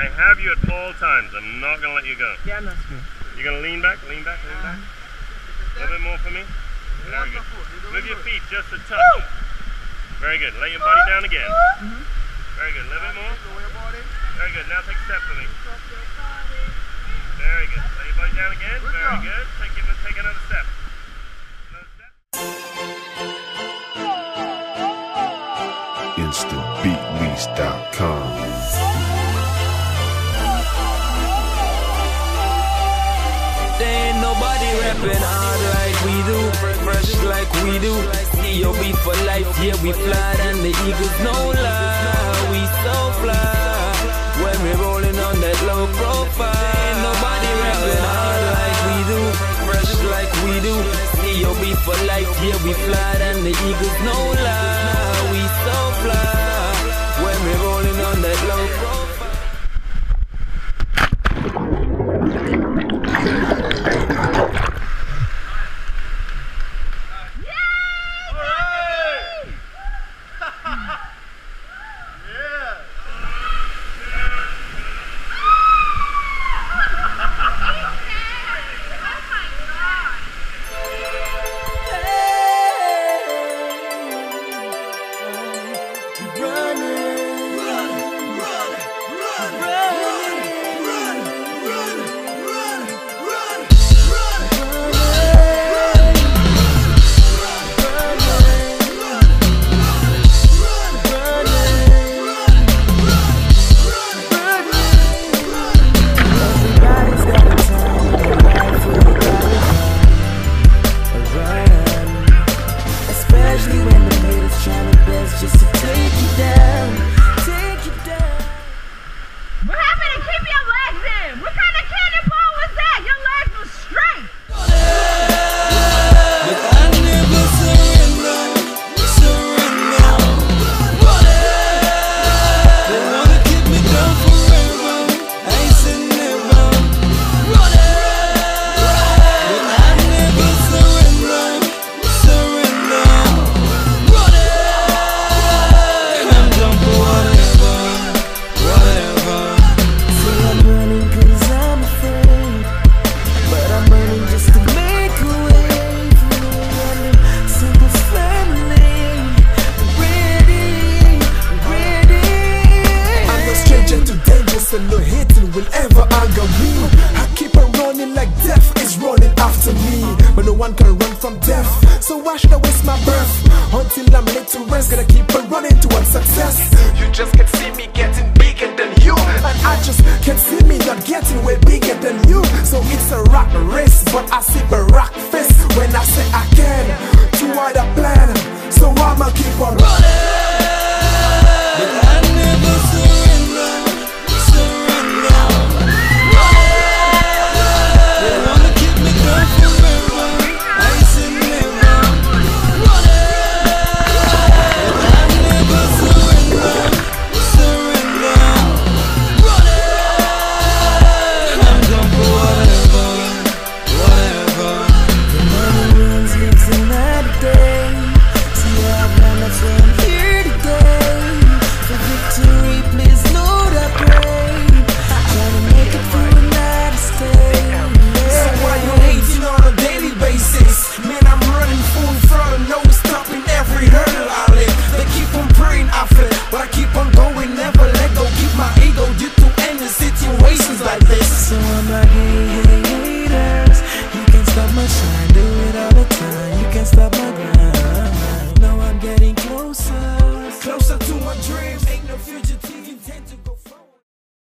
I have you at all times. I'm not going to let you go. Yeah, that's good. You're going to lean back, lean back, lean back. A little bit more for me. Very good. Move your feet just a touch. Very good. Lay your body down again. Very good. A little bit more. Very good. Now take a step for me. Very good. Lay your body down again. Very good. Take another step. InstantBeatLease.com. There ain't nobody rapping hard like we do, fresh like we do. Yo, we for life, yeah, we fly, and the eagles no lie. We so fly when we rolling on that low profile. Ain't nobody rapping hard like we do, fresh like we do. Yo, we for life, yeah, we fly, and the eagles no lie. We so fly when we rolling on that low profile. No hating will ever anger me. I keep on running like death is running after me. But no one can run from death, so why should I waste my breath until I'm laid to rest? Gonna keep on running towards success. You just can't see me getting bigger than you, and I just can't see me not getting way bigger than you. So it's a rock race, but I see a rock face when I say I can. Toward a plan, so I'ma keep on running. But I never surrender. Closer to my dreams, ain't no future.